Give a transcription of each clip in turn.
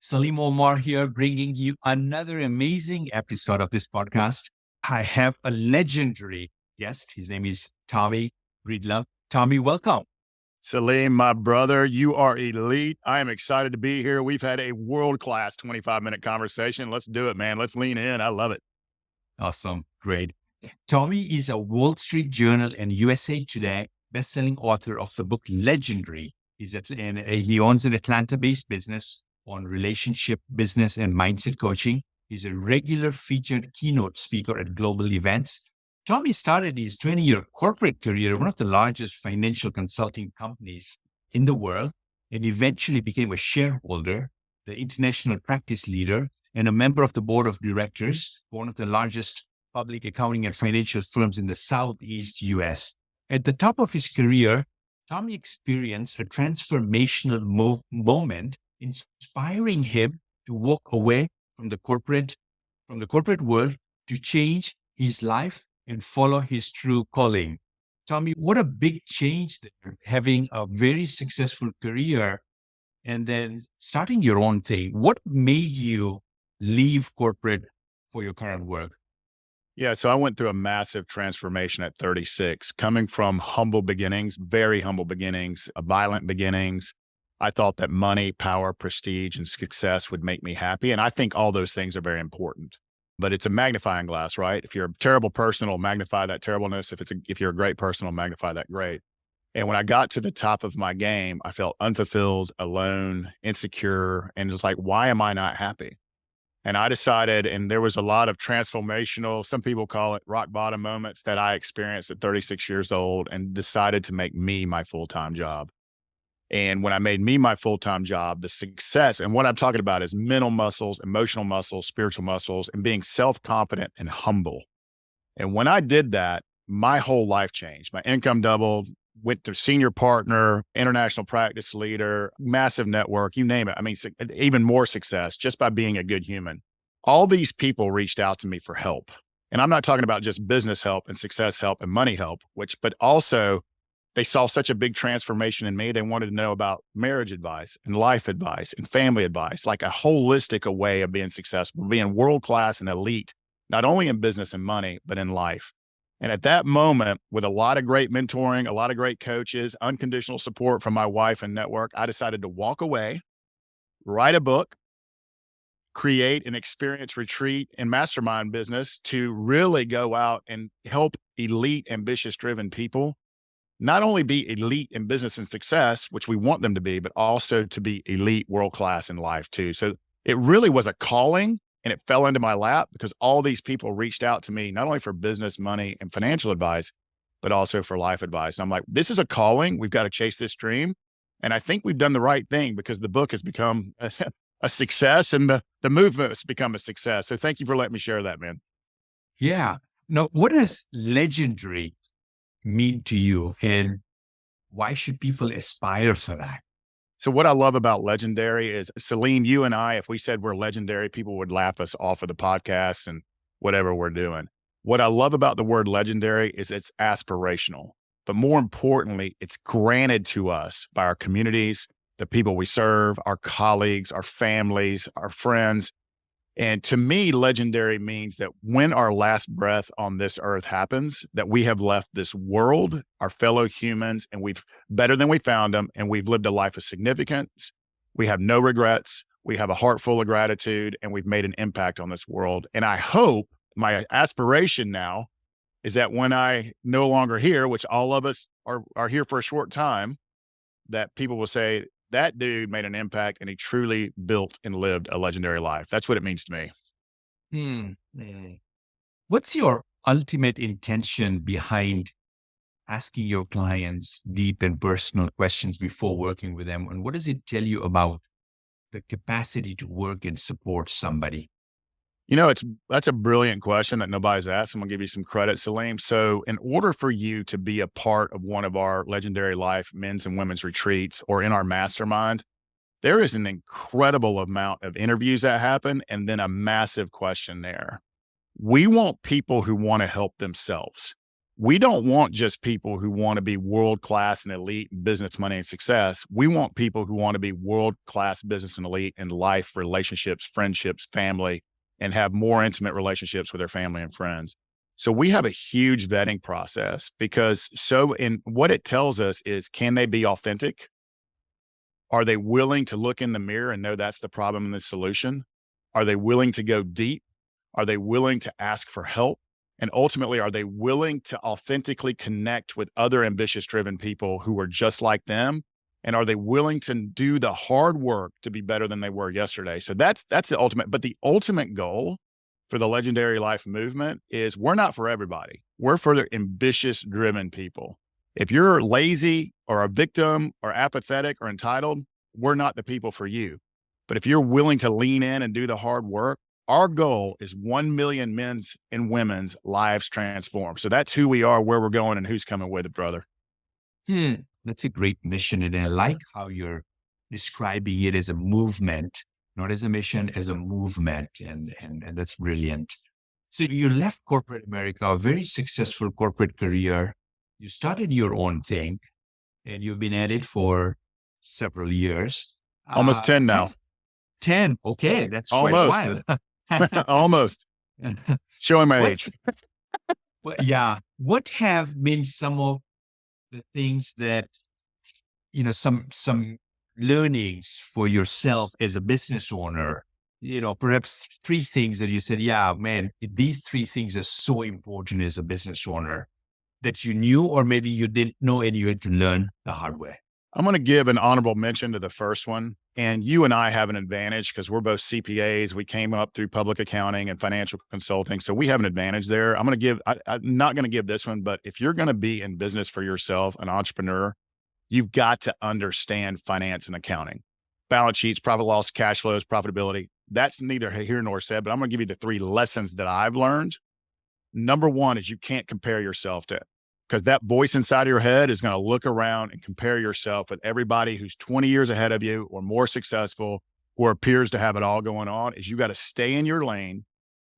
Salim Omar here, bringing you another amazing episode of this podcast. I have a legendary guest. His name is Tommy Breedlove. Tommy, welcome. Salim, my brother, you are elite. I am excited to be here. We've had a world-class 25-minute conversation. Let's do it, man. Let's lean in. I love it. Awesome. Great. Tommy is a Wall Street Journal and USA Today bestselling author of the book Legendary. He owns an Atlanta-based business on relationship, business, and mindset coaching. He's a regular featured keynote speaker at global events. Tommy started his 20-year corporate career at one of the largest financial consulting companies in the world, and eventually became a shareholder, the international practice leader, and a member of the board of directors for one of the largest public accounting and financial firms in the Southeast U.S. At the top of his career, Tommy experienced a transformational moment, inspiring him to walk away from the corporate world to change his life and follow his true calling. Tommy, what a big change there, having a very successful career and then starting your own thing. What made you leave corporate for your current work? Yeah, so I went through a massive transformation at 36, coming from humble beginnings, very humble beginnings, violent beginnings. I thought that money, power, prestige, and success would make me happy. And I think all those things are very important. But it's a magnifying glass, right? If you're a terrible person, it'll magnify that terribleness. If you're a great person, it'll magnify that great. And when I got to the top of my game, I felt unfulfilled, alone, insecure, and it's like, why am I not happy? And I decided, and there was a lot of transformational, some people call it rock bottom moments that I experienced at 36 years old, and decided to make me my full-time job. And when I made me my full-time job, the success, and what I'm talking about is mental muscles, emotional muscles, spiritual muscles, and being self-confident and humble. And when I did that, my whole life changed. My income doubled, went to senior partner, international practice leader, massive network, you name it. I mean, even more success just by being a good human. All these people reached out to me for help. And I'm not talking about just business help and success help and money help, but also they saw such a big transformation in me. They wanted to know about marriage advice and life advice and family advice, like a holistic way of being successful, being world-class and elite, not only in business and money, but in life. And at that moment, with a lot of great mentoring, a lot of great coaches, unconditional support from my wife and network, I decided to walk away, write a book, create an experience retreat and mastermind business to really go out and help elite, ambitious, driven people not only be elite in business and success, which we want them to be, but also to be elite, world-class in life too. So it really was a calling, and it fell into my lap because all these people reached out to me, not only for business, money, and financial advice, but also for life advice. And I'm like, this is a calling. We've got to chase this dream. And I think we've done the right thing because the book has become a success and the movement has become a success. So thank you for letting me share that, man. Yeah. Now, what does legendary mean to you, and why should people aspire for that? So what I love about legendary is, Salim, you and I, if we said we're legendary, people would laugh us off of the podcast and whatever we're doing. What I love about the word legendary is it's aspirational, but more importantly, it's granted to us by our communities, the people we serve, our colleagues, our families, our friends. And to me, legendary means that when our last breath on this earth happens, that we have left this world, our fellow humans, and we've better than we found them, and we've lived a life of significance. We have no regrets. We have a heart full of gratitude, and we've made an impact on this world. And I hope, my aspiration now is that when I no longer here, which all of us are here for a short time, that people will say, that dude made an impact and he truly built and lived a legendary life. That's what it means to me. What's your ultimate intention behind asking your clients deep and personal questions before working with them? And what does it tell you about the capacity to work and support somebody? You know, that's a brilliant question that nobody's asked. I'm gonna give you some credit, Salim. So in order for you to be a part of one of our Legendary Life men's and women's retreats or in our mastermind, there is an incredible amount of interviews that happen and then a massive questionnaire. We want people who want to help themselves. We don't want just people who want to be world-class and elite in business, money, and success. We want people who want to be world-class business and elite in life, relationships, friendships, family, and have more intimate relationships with their family and friends. So we have a huge vetting process and what it tells us is, can they be authentic? Are they willing to look in the mirror and know that's the problem and the solution? Are they willing to go deep? Are they willing to ask for help? And ultimately, are they willing to authentically connect with other ambitious, driven people who are just like them? And are they willing to do the hard work to be better than they were yesterday? So that's the ultimate. But the ultimate goal for the Legendary Life movement is, we're not for everybody. We're for the ambitious, driven people. If you're lazy or a victim or apathetic or entitled, we're not the people for you. But if you're willing to lean in and do the hard work, our goal is 1 million men's and women's lives transformed. So that's who we are, where we're going, and who's coming with it, brother. That's a great mission. And I like how you're describing it as a movement, not as a mission, as a movement. And that's brilliant. So you left corporate America, a very successful corporate career. You started your own thing, and you've been at it for several years. Almost 10 now. 10. Okay. That's quite a while. Almost. Showing my age. Well, yeah. What have been some of the things that, some learnings for yourself as a business owner? Perhaps 3 things that you said, yeah, man, these 3 things are so important as a business owner, that you knew, or maybe you didn't know and you had to learn the hard way. I'm going to give an honorable mention to the first one. And you and I have an advantage because we're both CPAs. We came up through public accounting and financial consulting. So we have an advantage there. I'm not going to give this one, but if you're going to be in business for yourself, an entrepreneur, you've got to understand finance and accounting, balance sheets, profit loss, cash flows, profitability. That's neither here nor said, but I'm going to give you the 3 lessons that I've learned. Number 1 is, you can't compare yourself to, because that voice inside of your head is going to look around and compare yourself with everybody who's 20 years ahead of you or more successful, or appears to have it all going on. Is you got to stay in your lane,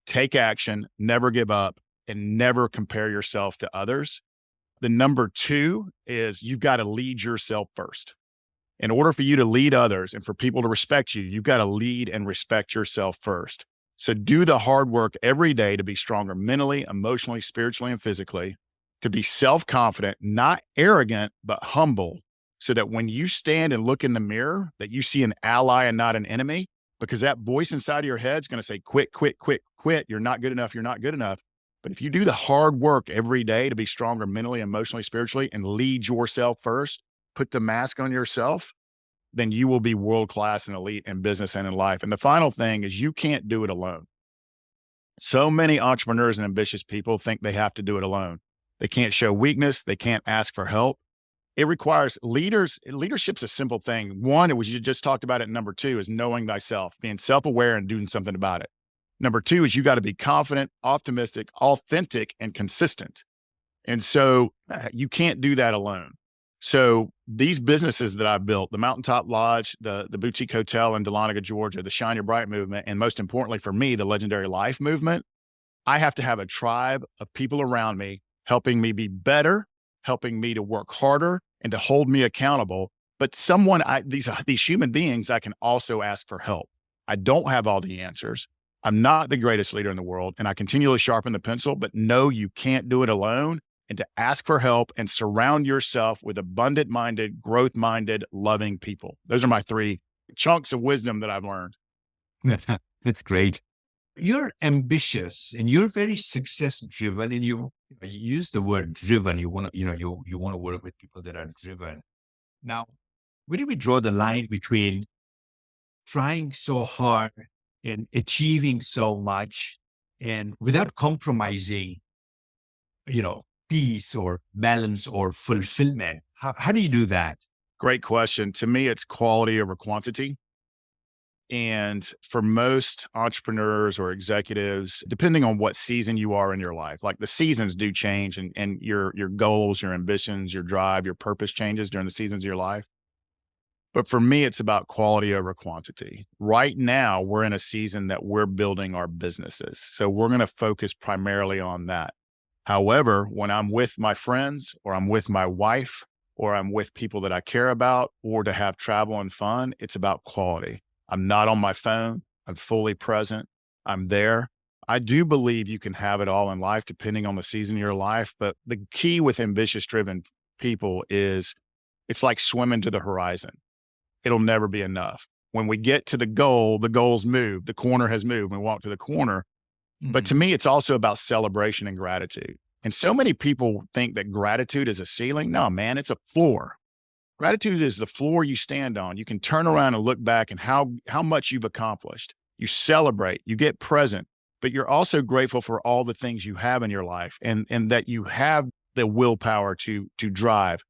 take action, never give up, and never compare yourself to others. The number 2 is, you've got to lead yourself first. In order for you to lead others and for people to respect you, you've got to lead and respect yourself first. So do the hard work every day to be stronger mentally, emotionally, spiritually, and physically. To be self-confident, not arrogant, but humble, so that when you stand and look in the mirror, that you see an ally and not an enemy, because that voice inside of your head is going to say, quit, quit, quit, quit. You're not good enough. You're not good enough. But if you do the hard work every day to be stronger mentally, emotionally, spiritually, and lead yourself first, put the mask on yourself, then you will be world-class and elite in business and in life. And the final thing is, you can't do it alone. So many entrepreneurs and ambitious people think they have to do it alone. They can't show weakness. They can't ask for help. It requires leaders. Leadership's a simple thing. 1, it was, you just talked about it. Number 2 is knowing thyself, being self-aware and doing something about it. Number 2 is, you got to be confident, optimistic, authentic, and consistent. And so you can't do that alone. So these businesses that I've built, the Mountaintop Lodge, the boutique hotel in Dahlonega, Georgia, the Shine Your Bright movement, and most importantly for me, the Legendary Life movement, I have to have a tribe of people around me helping me be better, helping me to work harder, and to hold me accountable. But these human beings, I can also ask for help. I don't have all the answers. I'm not the greatest leader in the world, and I continually sharpen the pencil, but no, you can't do it alone. And to ask for help and surround yourself with abundant-minded, growth-minded, loving people. Those are my 3 chunks of wisdom that I've learned. That's great. You're ambitious and you're very success driven, and you use the word driven. You want to, you want to work with people that are driven. Now, where do we draw the line between trying so hard and achieving so much, and without compromising, peace or balance or fulfillment? How do you do that? Great question. To me, it's quality over quantity. And for most entrepreneurs or executives, depending on what season you are in your life, like the seasons do change, and your goals, your ambitions, your drive, your purpose changes during the seasons of your life. But for me, it's about quality over quantity. Right now, we're in a season that we're building our businesses. So we're going to focus primarily on that. However, when I'm with my friends or I'm with my wife or I'm with people that I care about or to have travel and fun, it's about quality. I'm not on my phone. I'm fully present. I'm there. I do believe you can have it all in life depending on the season of your life. But the key with ambitious driven people is it's like swimming to the horizon. It'll never be enough. When we get to the goal's moved, the corner has moved, we walk to the corner. But Mm, to me, it's also about celebration and gratitude. And so many people think that gratitude is a ceiling. No, man, it's a floor. Gratitude is the floor you stand on. You can turn around and look back and how much you've accomplished. You celebrate, you get present, but you're also grateful for all the things you have in your life and that you have the willpower to drive.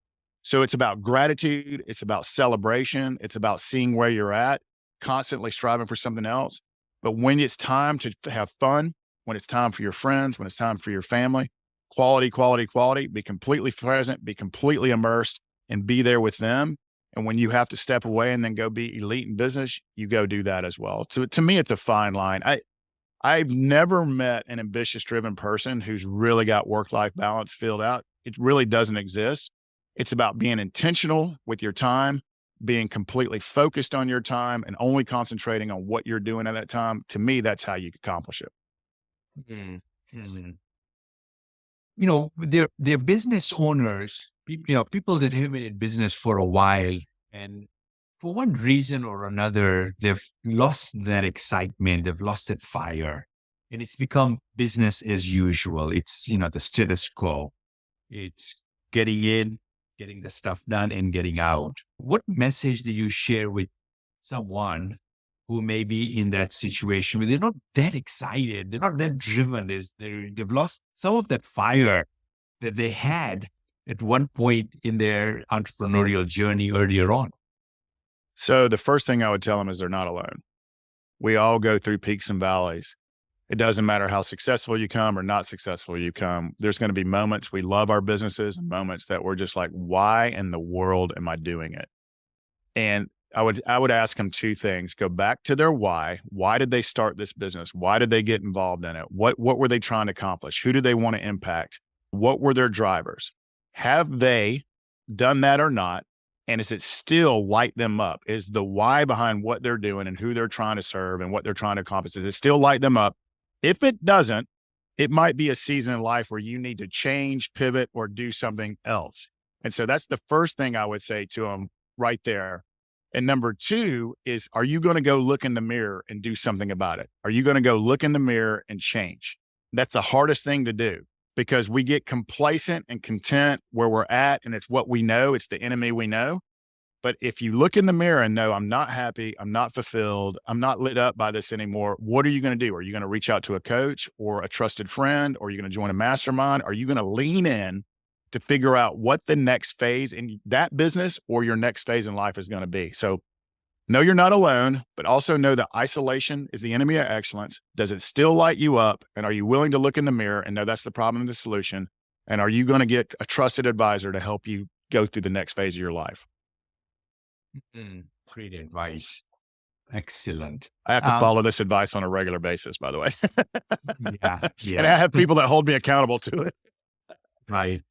So it's about gratitude, it's about celebration, it's about seeing where you're at, constantly striving for something else. But when it's time to have fun, when it's time for your friends, when it's time for your family, quality, quality, quality, be completely present, be completely immersed and be there with them. And when you have to step away and then go be elite in business, you go do that as well. So to me, it's a fine line. I've never met an ambitious driven person who's really got work-life balance filled out. It really doesn't exist. It's about being intentional with your time, being completely focused on your time and only concentrating on what you're doing at that time. To me, that's how you accomplish it. mm, mm. They're business owners, people that have been in business for a while, and for one reason or another, they've lost that excitement, they've lost that fire, and it's become business as usual. It's, the status quo. It's getting in, getting the stuff done, and getting out. What message do you share with someone who may be in that situation where they're not that excited, they're not that driven, they've lost some of that fire that they had at one point in their entrepreneurial journey earlier on? So the first thing I would tell them is they're not alone. We all go through peaks and valleys. It doesn't matter how successful you come or not successful you come. There's going to be moments we love our businesses and moments that we're just like, why in the world am I doing it? And I would ask them two things. Go back to their why. Why did they start this business? Why did they get involved in it? What were they trying to accomplish? Who do they want to impact? What were their drivers? Have they done that or not? And is it still light them up? Is the why behind what they're doing and who they're trying to serve and what they're trying to accomplish, does it still light them up? If it doesn't, it might be a season in life where you need to change, pivot, or do something else. And so that's the first thing I would say to them right there. And number two is, are you going to go look in the mirror and do something about it? Are you going to go look in the mirror and change? That's the hardest thing to do because we get complacent and content where we're at, and it's what we know, it's the enemy we know. But if you look in the mirror and know, I'm not happy, I'm not fulfilled, I'm not lit up by this anymore, what are you going to do? Are you going to reach out to a coach or a trusted friend? Or are you going to join a mastermind? Are you going to lean in to figure out what the next phase in that business or your next phase in life is going to be? So know you're not alone, but also know that isolation is the enemy of excellence. Does it still light you up? And are you willing to look in the mirror and know that's the problem and the solution? And are you going to get a trusted advisor to help you go through the next phase of your life? Mm, great advice. Excellent. I have to Um, follow this advice on a regular basis, by the way. yeah, And yeah, I have people that hold me accountable to it. right.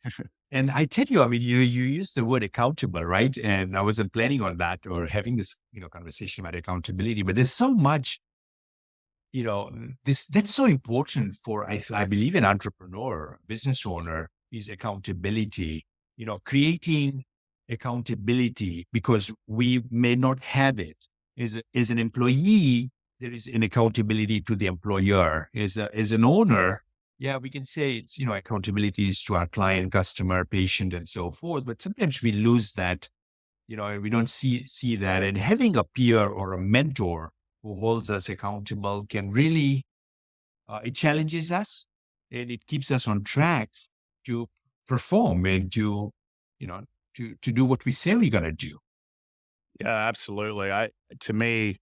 And I tell you, I mean, you use the word accountable, right? And I wasn't planning on that or having this, conversation about accountability, but there's so much, this that's so important for, I believe, an entrepreneur, business owner is accountability, creating accountability because we may not have it. As an employee, there is an accountability to the employer. As an owner, yeah, we can say it's, accountability is to our client, customer, patient, and so forth. But sometimes we lose that, and we don't see that. And having a peer or a mentor who holds us accountable can really, it challenges us and it keeps us on track to perform and you know, to do what we say we're going to do. Yeah, absolutely. To me,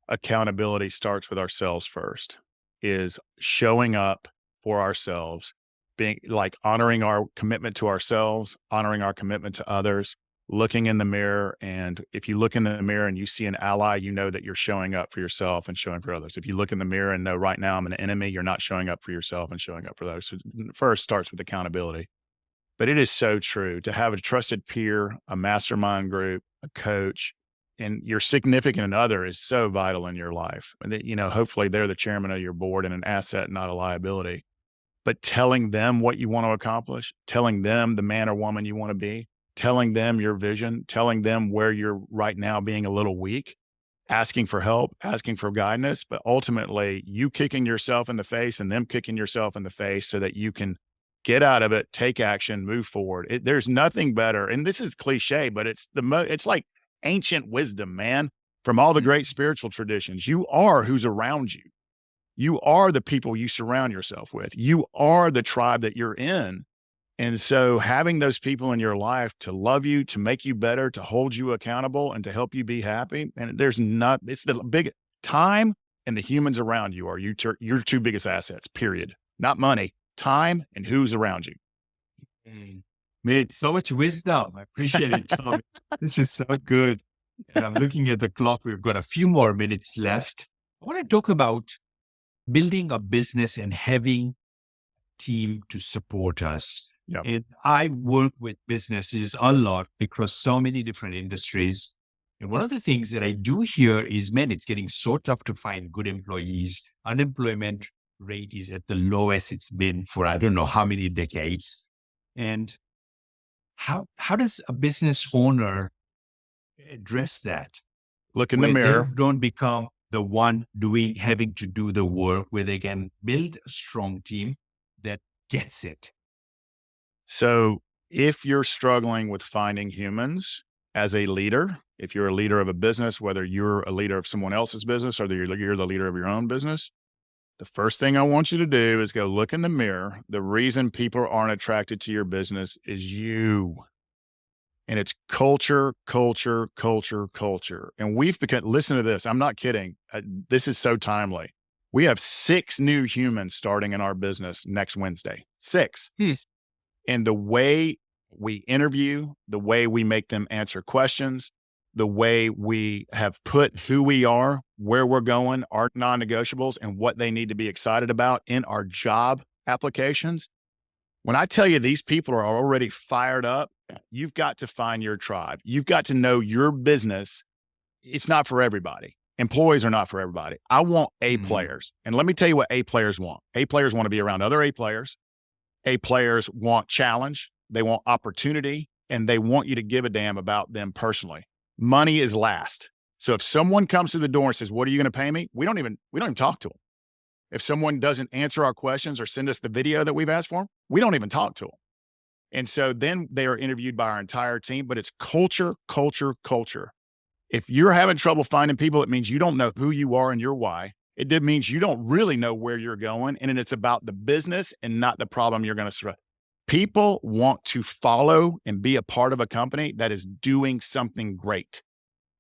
accountability starts with ourselves first, is showing up for ourselves, being like honoring our commitment to ourselves, honoring our commitment to others, looking in the mirror. And if you look in the mirror and you see an ally, you know that you're showing up for yourself and showing for others. If you look in the mirror and know right now I'm an enemy, you're not showing up for yourself and showing up for others. So first starts with accountability. But it is so true to have a trusted peer, a mastermind group, a coach, and your significant other is so vital in your life. And that, hopefully they're the chairman of your board and an asset, not a liability. But telling them what you want to accomplish, telling them the man or woman you want to be, telling them your vision, telling them where you're right now being a little weak, asking for help, asking for guidance, but ultimately you kicking yourself in the face and them kicking yourself in the face so that you can get out of it, take action, move forward. There's nothing better. And this is cliche, but it's like ancient wisdom, man, from all the great spiritual traditions. You are who's around you. You are the people you surround yourself with. You are the tribe that you're in. And so having those people in your life to love you, to make you better, to hold you accountable and to help you be happy. And it's the big time and the humans around you are your two biggest assets, period. Not money, time and who's around you. Man, so much wisdom. I appreciate it, Tom. This is so good. And I'm looking at the clock. We've got a few more minutes left. I want to talk about building a business and having a team to support us. Yep. And I work with businesses a lot across so many different industries. And one of the things that I do here is, man, it's getting so tough to find good employees. Unemployment rate is at the lowest it's been for I don't know how many decades. And how does a business owner address that? Look in the mirror. They don't become the one having to do the work, where they can build a strong team that gets it. So if you're struggling with finding humans as a leader, if you're a leader of a business, whether you're a leader of someone else's business or you're the leader of your own business, the first thing I want you to do is go look in the mirror. The reason people aren't attracted to your business is you. And it's culture, culture, culture, culture. And listen to this. I'm not kidding. This is so timely. We have 6 new humans starting in our business next Wednesday. 6. And the way we interview, the way we make them answer questions, the way we have put who we are, where we're going, our non-negotiables, and what they need to be excited about in our job applications. When I tell you these people are already fired up, you've got to find your tribe. You've got to know your business. It's not for everybody. Employees are not for everybody. I want A players. And let me tell you what A players want. A players want to be around other A players. A players want challenge. They want opportunity, and they want you to give a damn about them personally. Money is last. So if someone comes to the door and says, "What are you going to pay me?" We don't even talk to them. If someone doesn't answer our questions or send us the video that we've asked for, we don't even talk to them. And so then they are interviewed by our entire team, but it's culture, culture, culture. If you're having trouble finding people, it means you don't know who you are and your why. It means you don't really know where you're going, and it's about the business and not the problem you're going to solve. People want to follow and be a part of a company that is doing something great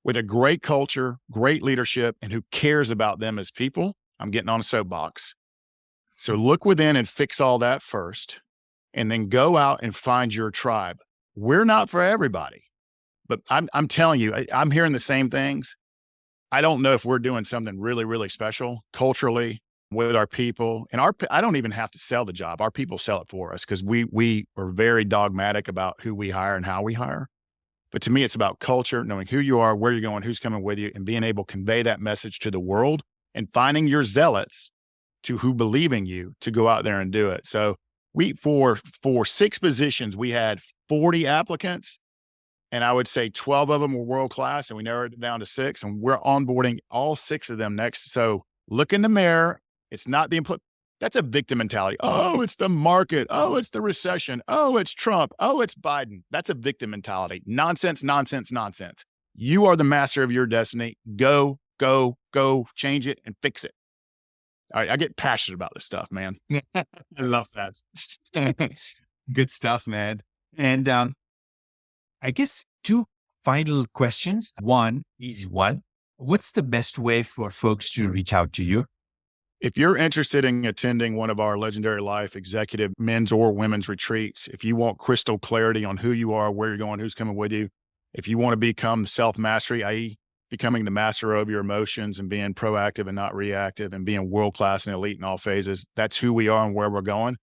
with a great culture, great leadership, and who cares about them as people. I'm getting on a soapbox. So look within and fix all that first, and then go out and find your tribe. We're not for everybody, but I'm telling you, I'm hearing the same things. I don't know if we're doing something really, really special culturally with our people. And I don't even have to sell the job. Our people sell it for us because we are very dogmatic about who we hire and how we hire. But to me, it's about culture, knowing who you are, where you're going, who's coming with you, and being able to convey that message to the world and finding your zealots who believe in you to go out there and do it. So for 6 positions, we had 40 applicants. And I would say 12 of them were world-class, and we narrowed it down to 6, and we're onboarding all 6 of them next. So look in the mirror. It's not the input. That's a victim mentality. Oh, it's the market. Oh, it's the recession. Oh, it's Trump. Oh, it's Biden. That's a victim mentality. Nonsense, nonsense, nonsense. You are the master of your destiny. Go, go, go, change it and fix it. All right, I get passionate about this stuff, man. I love that. Good stuff, man. And I guess 2 final questions. One, easy one. What's the best way for folks to reach out to you? If you're interested in attending one of our Legendary Life executive men's or women's retreats, if you want crystal clarity on who you are, where you're going, who's coming with you, If you want to become self-mastery, i.e. becoming the master of your emotions and being proactive and not reactive and being world-class and elite in all phases, that's who we are and where we're going.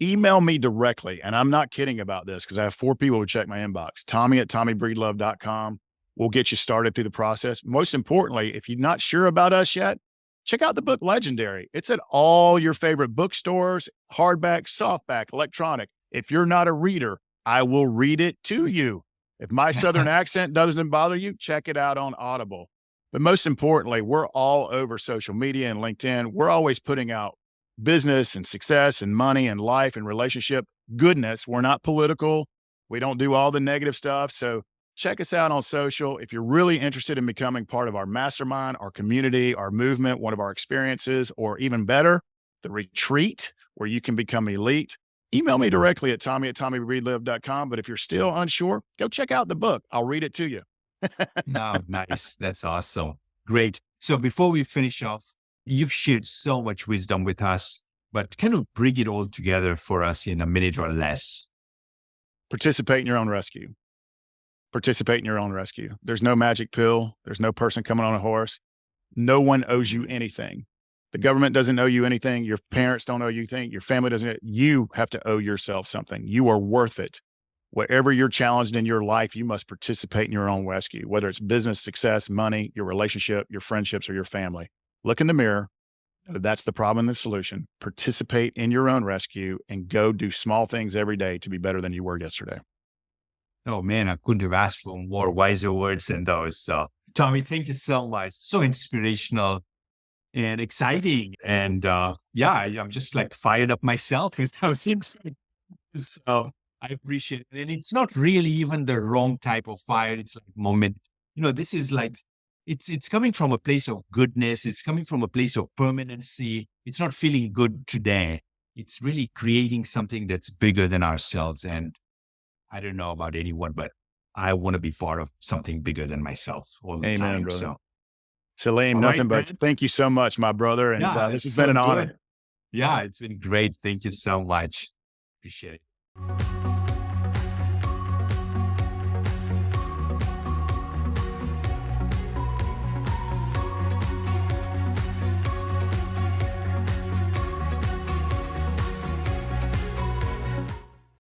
Email me directly. And I'm not kidding about this because I have 4 people who check my inbox. Tommy@TommyBreedlove.com. We'll get you started through the process. Most importantly, if you're not sure about us yet, check out the book Legendary. It's at all your favorite bookstores, hardback, softback, electronic. If you're not a reader, I will read it to you. If my Southern accent doesn't bother you, check it out on Audible. But most importantly, we're all over social media and LinkedIn. We're always putting out business and success and money and life and relationship goodness. We're not political. We don't do all the negative stuff. So check us out on social. If you're really interested in becoming part of our mastermind, our community, our movement, one of our experiences, or even better, the retreat where you can become elite, email me directly at Tommy@TommyBreedlove.com. But if you're still unsure, go check out the book. I'll read it to you. No, nice. That's awesome. Great. So before we finish off, you've shared so much wisdom with us, but can you bring it all together for us in a minute or less? Participate in your own rescue. Participate in your own rescue. There's no magic pill. There's no person coming on a horse. No one owes you anything. The government doesn't owe you anything. Your parents don't owe you anything. Your family doesn't. You have to owe yourself something. You are worth it. Wherever you're challenged in your life, you must participate in your own rescue, whether it's business, success, money, your relationship, your friendships, or your family. Look in the mirror. That's the problem and the solution. Participate in your own rescue and go do small things every day to be better than you were yesterday. Oh man, I couldn't have asked for more wiser words than those. So Tommy, thank you so much. So inspirational and exciting. And I'm just like fired up myself. So I appreciate it. And it's not really even the wrong type of fire. It's like moment. This is like, it's coming from a place of goodness. It's coming from a place of permanency. It's not feeling good today. It's really creating something that's bigger than ourselves. And I don't know about anyone, but I want to be part of something bigger than myself all the Amen, time. brother. So, Salim, all nothing right, but man. thank you so much, my brother. And Yeah, this it's has been so an honor. good. Yeah, it's been great. Thank you so much. Appreciate it.